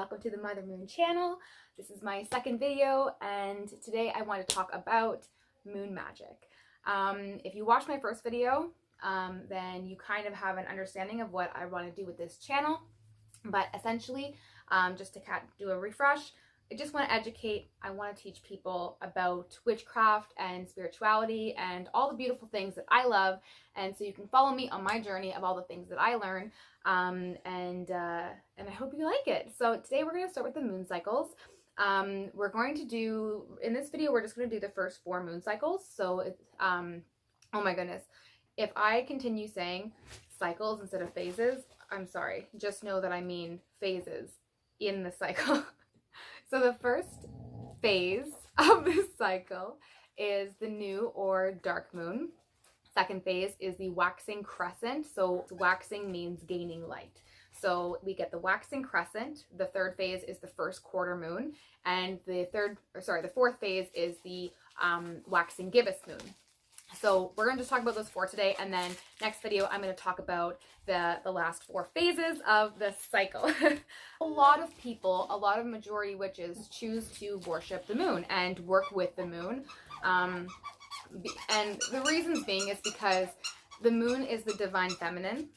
welcome to the Mother Moon channel. This is my second video, and today I want to talk about moon magic. If you watched my first video, then you kind of have an understanding of what I want to do with this channel. But essentially, just to do a refresh, I just want to educate. I want to teach people about witchcraft and spirituality and all the beautiful things that I love. And so you can follow me on my journey of all the things that I learn. And I hope you like it. So today we're going to start with the moon cycles. We're going to do, in this video, we're just going to do the first 4 moon cycles. So it's, oh my goodness. If I continue saying cycles instead of phases, I'm sorry. Just know that I mean phases in the cycle. So the first phase of this cycle is the new or dark moon. Second phase is the waxing crescent. So waxing means gaining light. So we get the waxing crescent. The third phase is the first quarter moon. And the fourth phase is the waxing gibbous moon. So we're going to just talk about those 4 today, and then next video I'm going to talk about the last 4 phases of the cycle. A lot of people, a lot of majority witches choose to worship the moon and work with the moon. And the reasons being is because the moon is the divine feminine.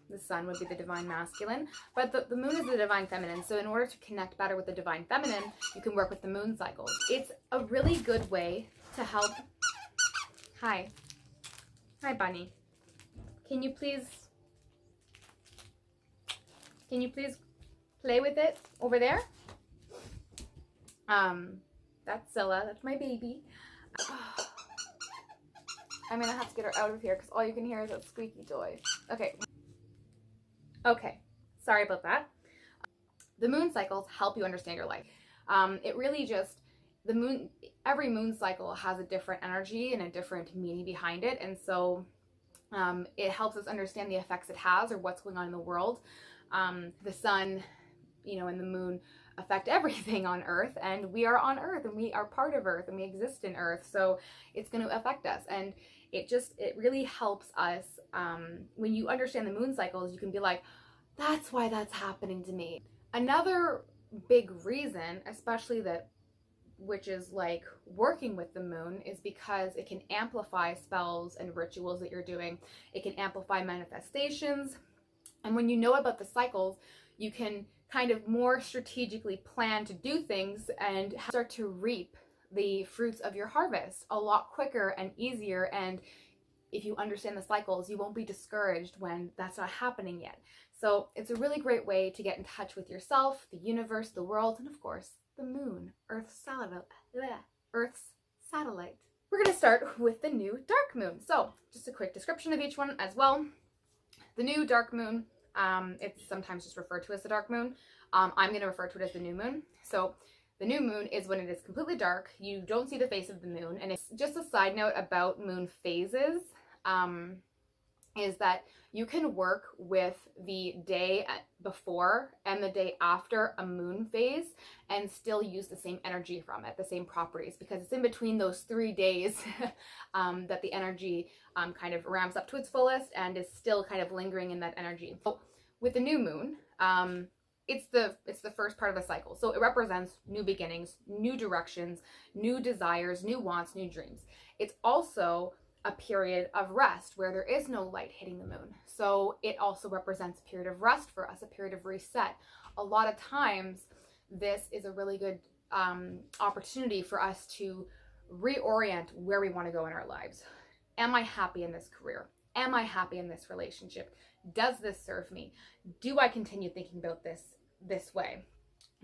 The sun would be the divine masculine, but the moon is the divine feminine. So in order to connect better with the divine feminine, you can work with the moon cycles. It's a really good way to help. Hi. Hi, bunny. Can you please play with it over there? That's Zilla. That's my baby. I'm gonna have to get her out of here because all you can hear is that squeaky toy. Okay. Sorry about that. The moon cycles help you understand your life. It really just, every moon cycle has a different energy and a different meaning behind it. And so it helps us understand the effects it has or what's going on in the world. The sun, and the moon affect everything on Earth, and we are on Earth, and we are part of Earth, and we exist in Earth. So it's going to affect us. And it really helps us. When you understand the moon cycles, you can be like, that's why that's happening to me. Another big reason, especially that witches like working with the moon, is because it can amplify spells and rituals that you're doing. It can amplify manifestations. And when you know about the cycles, you can kind of more strategically plan to do things and start to reap the fruits of your harvest a lot quicker and easier. And if you understand the cycles, you won't be discouraged when that's not happening yet. So it's a really great way to get in touch with yourself, the universe, the world, and of course, the moon, Earth's satellite. We're going to start with the new dark moon. So just a quick description of each one as well. The new dark moon, it's sometimes just referred to as the dark moon. I'm going to refer to it as the new moon. So the new moon is when it is completely dark. You don't see the face of the moon. And it's just a side note about moon phases, is that you can work with the day before and the day after a moon phase and still use the same energy from it, the same properties, because it's in between those 3 days that the energy kind of ramps up to its fullest and is still kind of lingering in that energy. So with the new moon, it's the first part of the cycle. So it represents new beginnings, new directions, new desires, new wants, new dreams. It's also a period of rest where there is no light hitting the moon. So it also represents a period of rest for us, a period of reset. A lot of times, this is a really good opportunity for us to reorient where we want to go in our lives. Am I happy in this career? Am I happy in this relationship? Does this serve me? Do I continue thinking about this way?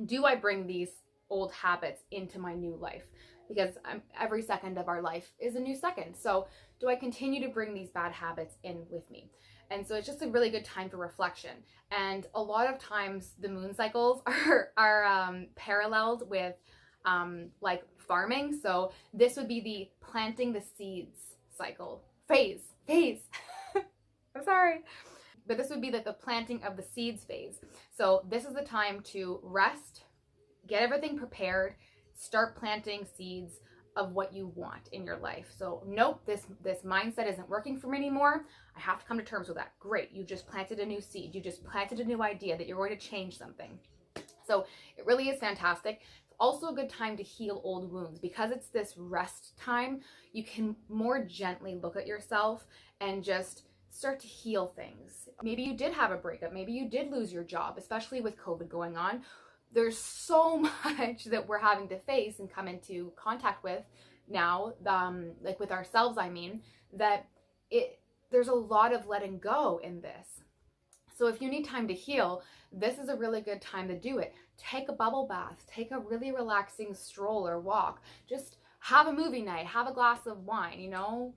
Do I bring these old habits into my new life? Because every second of our life is a new second. So do I continue to bring these bad habits in with me? And so it's just a really good time for reflection. And a lot of times the moon cycles are paralleled with like farming. So this would be the planting the seeds cycle. Phase. I'm sorry. But this would be the planting of the seeds phase. So this is the time to rest, get everything prepared, start planting seeds of what you want in your life. So nope, this mindset isn't working for me anymore. I have to come to terms with that. Great, you just planted a new seed. You just planted a new idea that you're going to change something. So it really is fantastic. It's also a good time to heal old wounds because it's this rest time. You can more gently look at yourself and just start to heal things. Maybe you did have a breakup. Maybe you did lose your job, especially with COVID going on. There's so much that we're having to face and come into contact with now, like with ourselves, I mean, that there's a lot of letting go in this. So if you need time to heal, this is a really good time to do it. Take a bubble bath, take a really relaxing stroll or walk, just have a movie night, have a glass of wine, you know,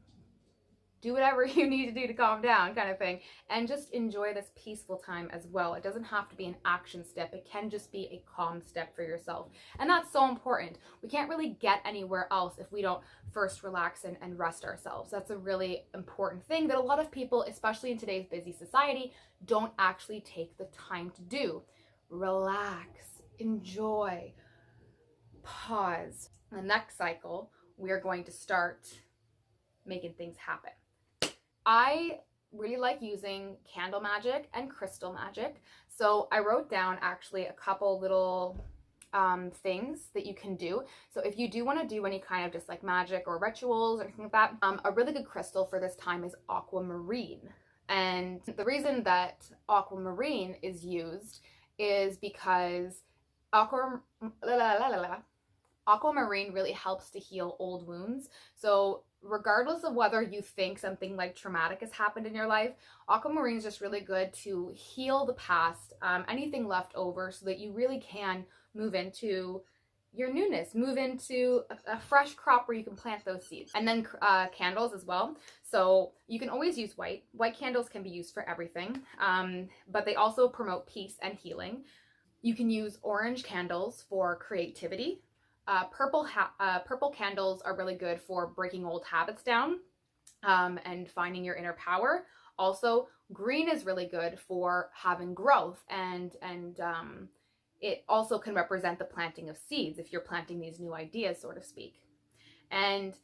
do whatever you need to do to calm down kind of thing, and just enjoy this peaceful time as well. It doesn't have to be an action step. It can just be a calm step for yourself. And that's so important. We can't really get anywhere else if we don't first relax and rest ourselves. That's a really important thing that a lot of people, especially in today's busy society, don't actually take the time to do. Relax, enjoy, pause. In the next cycle, we are going to start making things happen. I really like using candle magic and crystal magic. So I wrote down actually a couple little things that you can do. So if you do want to do any kind of just like magic or rituals or anything like that, a really good crystal for this time is aquamarine. And the reason that aquamarine is used is because aquamarine really helps to heal old wounds. So regardless of whether you think something like traumatic has happened in your life, aquamarine is just really good to heal the past, anything left over, so that you really can move into your newness, move into a fresh crop where you can plant those seeds. And then candles as well. So you can always use white. White candles can be used for everything, but they also promote peace and healing. You can use orange candles for creativity. Purple candles are really good for breaking old habits down and finding your inner power. Also, green is really good for having growth, and it also can represent the planting of seeds if you're planting these new ideas, so to speak. And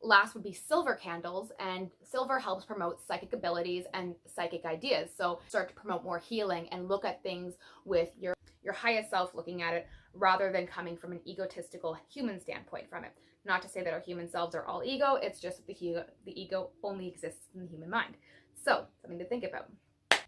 last would be silver candles, and silver helps promote psychic abilities and psychic ideas. So start to promote more healing and look at things with your highest self looking at it, rather than coming from an egotistical human standpoint from it. Not to say that our human selves are all ego, it's just that the ego only exists in the human mind. So, something to think about.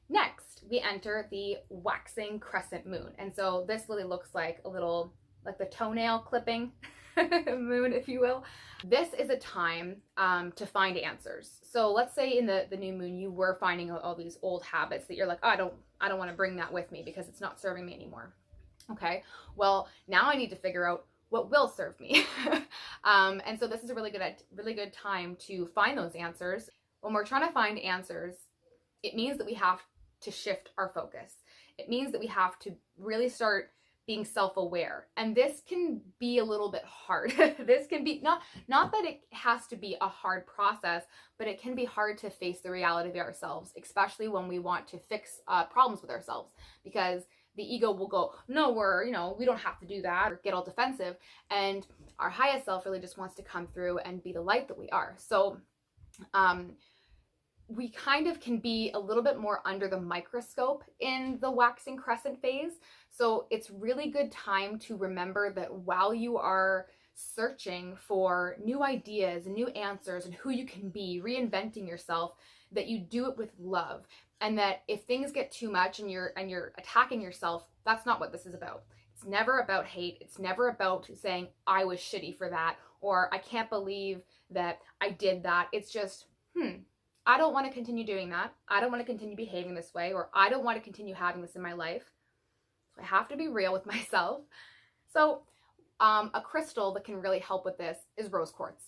Next, we enter the waxing crescent moon. And so this really looks like a little, like the toenail clipping moon, if you will. This is a time to find answers. So let's say in the new moon, you were finding all these old habits that you're like, oh, I don't want to bring that with me because it's not serving me anymore. Okay, well, now I need to figure out what will serve me. And so this is a really good time to find those answers. When we're trying to find answers, it means that we have to shift our focus. It means that we have to really start being self-aware. And this can be a little bit hard. This can be, not that it has to be a hard process, but it can be hard to face the reality of ourselves, especially when we want to fix problems with ourselves, because the ego will go, no, we don't have to do that, or get all defensive. And our highest self really just wants to come through and be the light that we are. So we kind of can be a little bit more under the microscope in the waxing crescent phase. So it's really good time to remember that while you are searching for new ideas and new answers and who you can be, reinventing yourself, that you do it with love. And that if things get too much and you're attacking yourself, that's not what this is about. It's never about hate. It's never about saying, I was shitty for that, or I can't believe that I did that. It's just, I don't want to continue doing that. I don't want to continue behaving this way, or I don't want to continue having this in my life. So I have to be real with myself. So a crystal that can really help with this is rose quartz.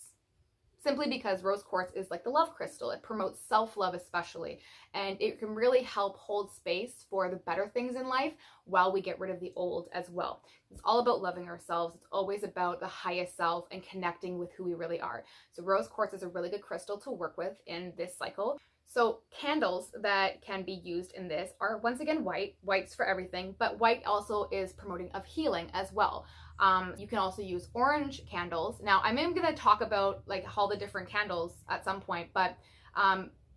Simply because rose quartz is like the love crystal. It promotes self-love especially, and it can really help hold space for the better things in life while we get rid of the old as well. It's all about loving ourselves. It's always about the highest self and connecting with who we really are. So rose quartz is a really good crystal to work with in this cycle. So candles that can be used in this are, once again, white. White's for everything, but white also is promoting of healing as well. You can also use orange candles. Now, I'm going to talk about like all the different candles at some point, but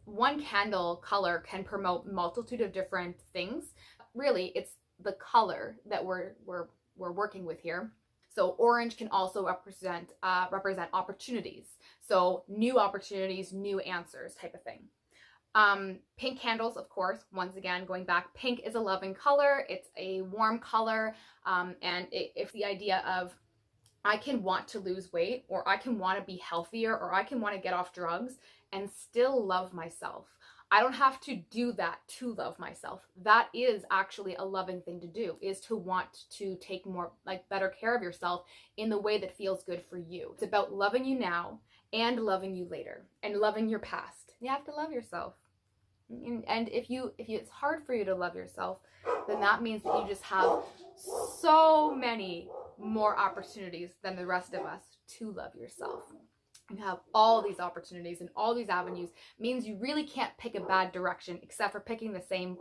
one candle color can promote multitude of different things. Really, it's the color that we're working with here. So orange can also represent opportunities. So new opportunities, new answers type of thing. Pink candles, of course, once again, going back, pink is a loving color. It's a warm color. And it's the idea of, I can want to lose weight, or I can want to be healthier, or I can want to get off drugs and still love myself. I don't have to do that to love myself. That is actually a loving thing to do, is to want to take more, like, better care of yourself in the way that feels good for you. It's about loving you now and loving you later and loving your past. You have to love yourself. And if it's hard for you to love yourself, then that means that you just have so many more opportunities than the rest of us to love yourself. You have all these opportunities and all these avenues. Means you really can't pick a bad direction except for picking the same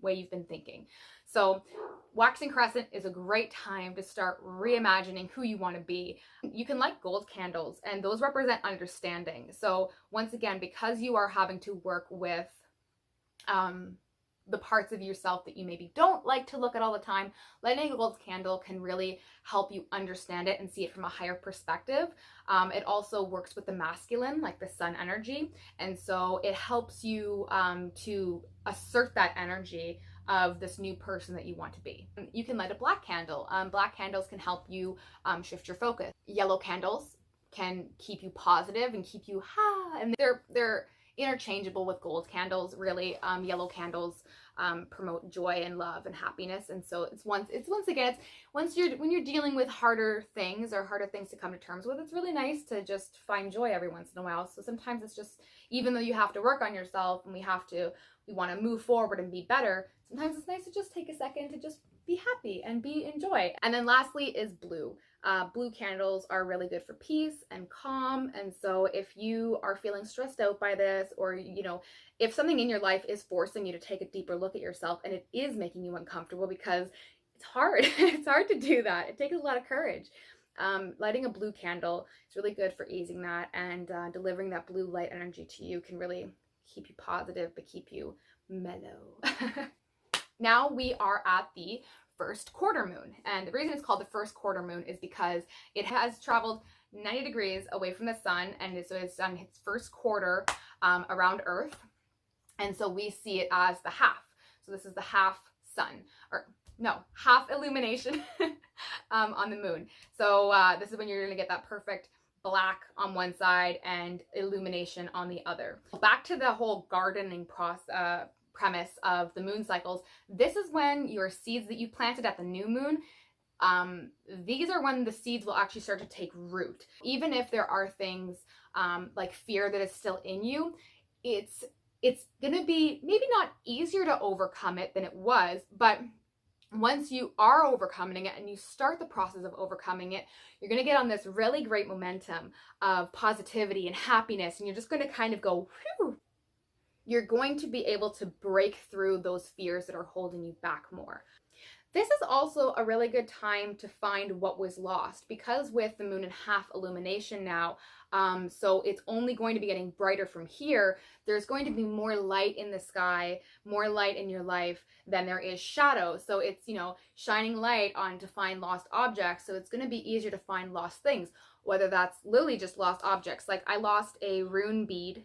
way you've been thinking. So waxing crescent is a great time to start reimagining who you want to be. You can light gold candles, and those represent understanding. So once again, because you are having to work with the parts of yourself that you maybe don't like to look at all the time, lighting a gold candle can really help you understand it and see it from a higher perspective. It also works with the masculine, like the sun energy. And so it helps you to assert that energy of this new person that you want to be. You can light a black candle. Black candles can help you shift your focus. Yellow candles can keep you positive and keep you and they're interchangeable with gold candles, really. Yellow candles promote joy and love and happiness, and so when you're dealing with harder things to come to terms with, it's really nice to just find joy every once in a while. So sometimes it's just, even though you have to work on yourself and we want to move forward and be better, sometimes it's nice to just take a second to just be happy and be in joy. And then lastly is blue. Blue candles are really good for peace and calm. And so if you are feeling stressed out by this, or, if something in your life is forcing you to take a deeper look at yourself and it is making you uncomfortable, because it's hard, it's hard to do that. It takes a lot of courage. Lighting a blue candle is really good for easing that, and delivering that blue light energy to you can really keep you positive, but keep you mellow. Now we are at the first quarter moon. And the reason it's called the first quarter moon is because it has traveled 90 degrees away from the sun, and so it's done its first quarter around Earth. And so we see it as the half. So this is the half sun, or no, half illumination on the moon. So this is when you're gonna get that perfect black on one side and illumination on the other. Back to the whole gardening premise of the moon cycles. This is when your seeds that you planted at the new moon, these are when the seeds will actually start to take root. Even if there are things like fear that is still in you, it's gonna be maybe not easier to overcome it than it was, but once you are overcoming it and you start the process of overcoming it, you're going to get on this really great momentum of positivity and happiness, and you're just going to kind of go, whew. You're going to be able to break through those fears that are holding you back more. This is also a really good time to find what was lost, because with the moon and half illumination now, so it's only going to be getting brighter from here. There's going to be more light in the sky, more light in your life than there is shadow. So it's, shining light on to find lost objects. So it's going to be easier to find lost things, whether that's literally just lost objects. Like I lost a rune bead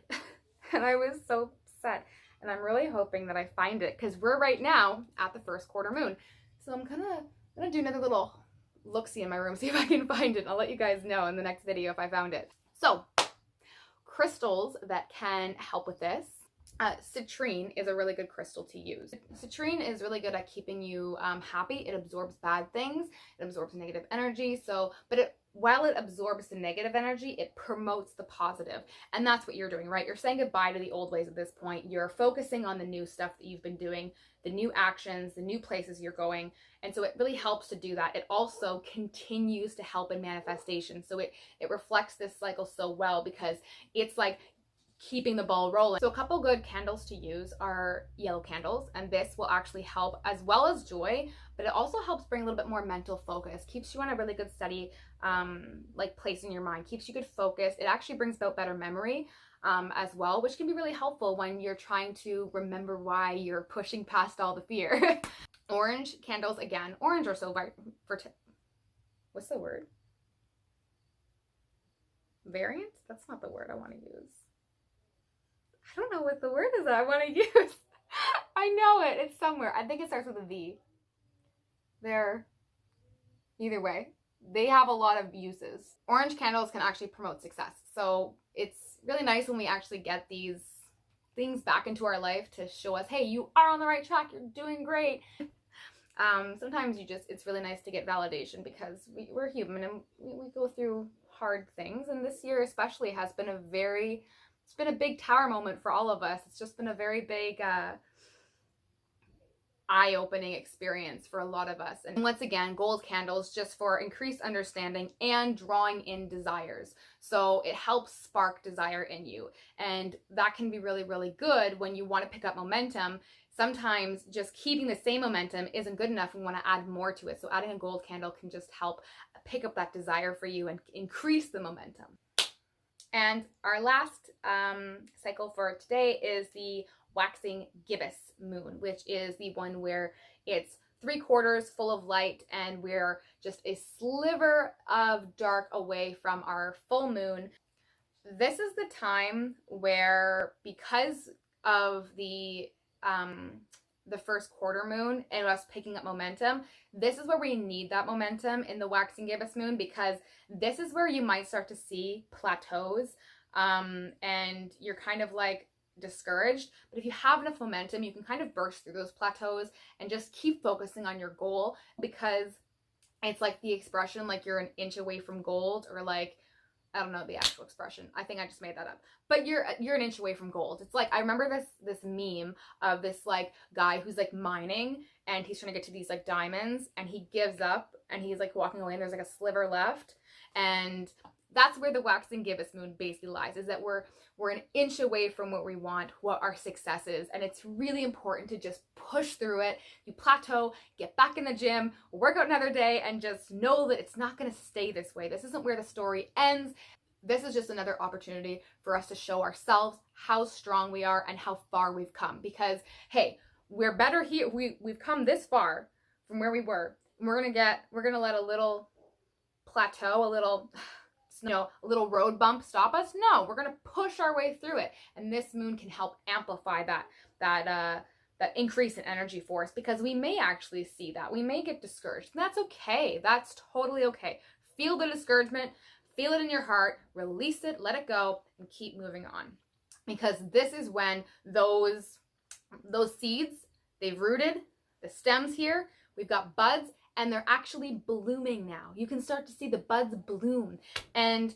and I was so upset, and I'm really hoping that I find it, because we're right now at the first quarter moon. So I'm gonna do another little look-see in my room, see if I can find it. I'll let you guys know in the next video if I found it. So, crystals that can help with this. Citrine is a really good crystal to use. Citrine is really good at keeping you happy. It absorbs bad things. It absorbs negative energy. While it absorbs the negative energy, it promotes the positive. And that's what you're doing, right? You're saying goodbye to the old ways at this point. You're focusing on the new stuff that you've been doing, the new actions, the new places you're going. And so it really helps to do that. It also continues to help in manifestation. So it reflects this cycle so well, because it's like keeping the ball rolling. So a couple good candles to use are yellow candles, and this will actually help as well as joy, but it also helps bring a little bit more mental focus, keeps you on a really good steady place in your mind, keeps you good focus. It actually brings about better memory as well, which can be really helpful when you're trying to remember why you're pushing past all the fear. Orange candles, again, orange or so what's the word? Variant? That's not the word I want to use. I don't know what the word is that I want to use. I know it. It's somewhere. I think it starts with a V. Either way, they have a lot of uses. Orange candles can actually promote success. So it's really nice when we actually get these things back into our life to show us, hey, you are on the right track. You're doing great. Sometimes it's really nice to get validation because we're human and we go through hard things. And this year especially has been it's been a big tower moment for all of us. It's just been a very big, eye-opening experience for a lot of us. And once again, gold candles just for increased understanding and drawing in desires. So it helps spark desire in you. And that can be really, really good when you want to pick up momentum. Sometimes just keeping the same momentum isn't good enough. We want to add more to it. So adding a gold candle can just help pick up that desire for you and increase the momentum. And our last cycle for today is the waxing gibbous moon, which is the one where it's 3/4 full of light and we're just a sliver of dark away from our full moon. This is the time where, because of the first quarter moon and us picking up momentum, this is where we need that momentum in the waxing gibbous moon, because this is where you might start to see plateaus and you're kind of like discouraged. But if you have enough momentum, you can kind of burst through those plateaus and just keep focusing on your goal, because it's like the expression, like you're an inch away from gold, or like, I don't know the actual expression. I think I just made that up. But you're an inch away from gold. It's like, I remember this meme of this like guy who's like mining and he's trying to get to these like diamonds and he gives up and he's like walking away and there's like a sliver left. And that's where the waxing gibbous moon basically lies, is that we're an inch away from what we want, what our success is. And it's really important to just push through it. You plateau, get back in the gym, work out another day, and just know that it's not going to stay this way. This isn't where the story ends. This is just another opportunity for us to show ourselves how strong we are and how far we've come. Because, hey, we're better here. We've come this far from where we were. We're going to let a little plateau, a little road bump stop us? No, we're going to push our way through it. And this moon can help amplify that increase in energy for us, because we may actually see that. We may get discouraged. And that's okay. That's totally okay. Feel the discouragement, feel it in your heart, release it, let it go, and keep moving on. Because this is when those seeds, they've rooted, the stems here, we've got buds, and they're actually blooming now. You can start to see the buds bloom. And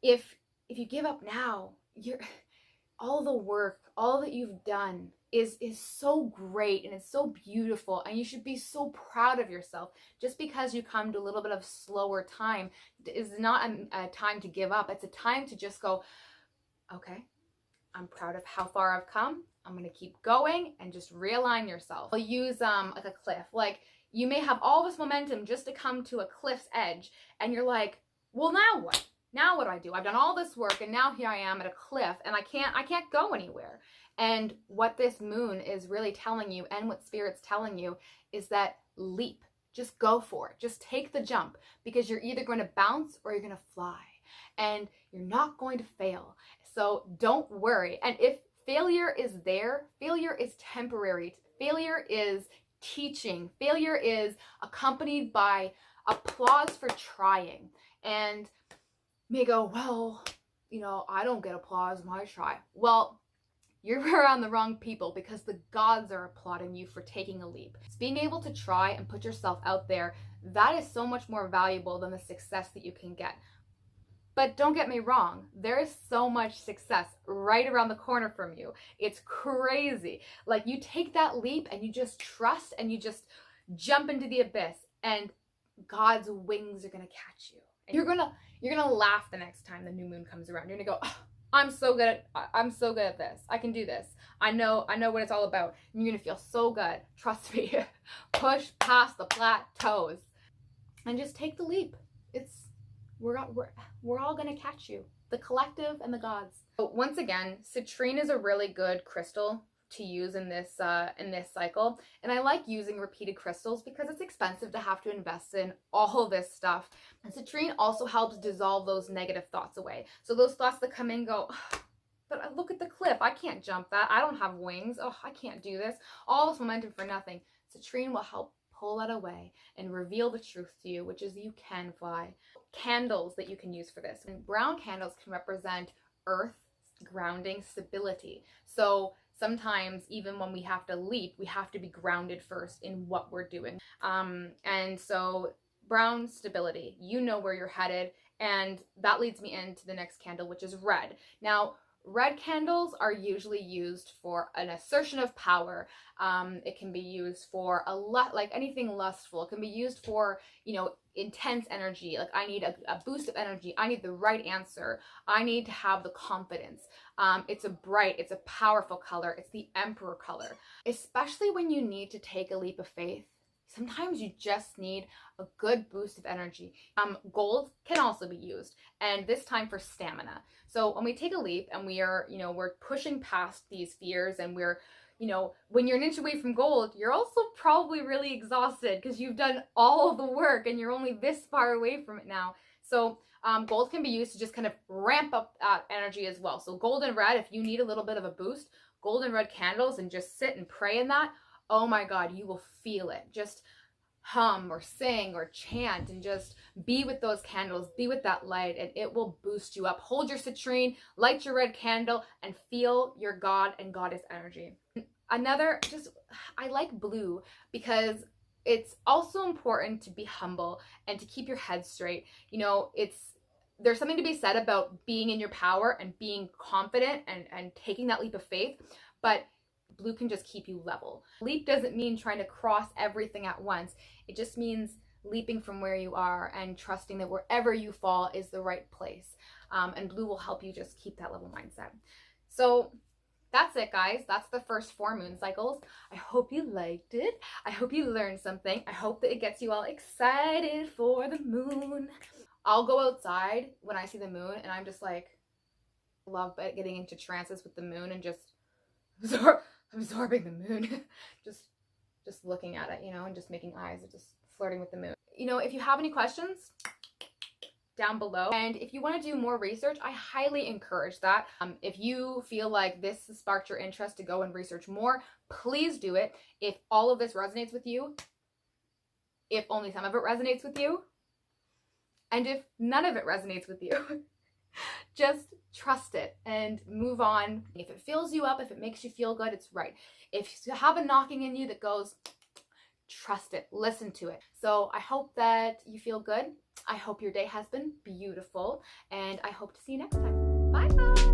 if you give up now, all the work, all that you've done is so great and it's so beautiful, and you should be so proud of yourself. Just because you come to a little bit of slower time is not a time to give up. It's a time to just go, okay, I'm proud of how far I've come. I'm going to keep going, and just realign yourself. I'll use like a cliff. Like, you may have all this momentum just to come to a cliff's edge, and you're like, well, now what? Now what do I do? I've done all this work, and now here I am at a cliff, and I can't go anywhere. And what this moon is really telling you, and what Spirit's telling you, is that leap. Just go for it. Just take the jump, because you're either going to bounce or you're going to fly, and you're not going to fail. So don't worry. And if failure is there, failure is temporary. Failure is teaching. Failure is accompanied by applause for trying. And you may go, well, I don't get applause when I try. Well, you're around the wrong people, because the gods are applauding you for taking a leap. It's being able to try and put yourself out there, that is so much more valuable than the success that you can get. But don't get me wrong, there is so much success right around the corner from you. It's crazy. Like, you take that leap and you just trust and you just jump into the abyss, and God's wings are going to catch you. And you're going to laugh the next time the new moon comes around. You're going to go, oh, I'm so good at this. I can do this. I know what it's all about. And you're going to feel so good. Trust me. Push past the plateaus and just take the leap. We're all going to catch you. The collective and the gods. But once again, citrine is a really good crystal to use in this cycle. And I like using repeated crystals because it's expensive to have to invest in all of this stuff. And citrine also helps dissolve those negative thoughts away. So those thoughts that come in go, oh, but look at the cliff, I can't jump that, I don't have wings, oh, I can't do this, all this momentum for nothing. Citrine will help pull that away and reveal the truth to you, which is you can fly. Candles that you can use for this. And brown candles can represent earth, grounding, stability. So sometimes even when we have to leap, we have to be grounded first in what we're doing. And so brown, stability, you know where you're headed. And that leads me into the next candle, which is red. Now, red candles are usually used for an assertion of power. It can be used for like anything lustful. It can be used for, you know, intense energy. Like I need a boost of energy. I need the right answer. I need to have the confidence. It's a powerful color. It's the emperor color, especially when you need to take a leap of faith. Sometimes you just need a good boost of energy. Gold can also be used, and this time for stamina. So when we take a leap and we are, you know, we're pushing past these fears, and we're, you know, when you're an inch away from gold, you're also probably really exhausted because you've done all the work and you're only this far away from it now. So gold can be used to just kind of ramp up energy as well. So gold and red, if you need a little bit of a boost, gold and red candles, and just sit and pray in that. Oh my God, you will feel it. Just hum or sing or chant and just be with those candles, be with that light, and it will boost you up. Hold your citrine, light your red candle, and feel your God and Goddess energy. Another, I like blue because it's also important to be humble and to keep your head straight. You know, there's something to be said about being in your power and being confident and taking that leap of faith, but blue can just keep you level. Leap doesn't mean trying to cross everything at once. It just means leaping from where you are and trusting that wherever you fall is the right place. And blue will help you just keep that level mindset. So that's it, guys. That's the first 4 moon cycles. I hope you liked it. I hope you learned something. I hope that it gets you all excited for the moon. I'll go outside when I see the moon, and I'm just like, love getting into trances with the moon and just absorbing the moon. just looking at it, you know, and just making eyes and just flirting with the moon. You know, if you have any questions, down below. And if you want to do more research, I highly encourage that. If you feel like this sparked your interest to go and research more, please do it. If all of this resonates with you, if only some of it resonates with you, and if none of it resonates with you, just trust it and move on. If it fills you up, if it makes you feel good, it's right. If you have a knocking in you that goes, trust it, listen to it. So I hope that you feel good. I hope your day has been beautiful, and I hope to see you next time. Bye guys.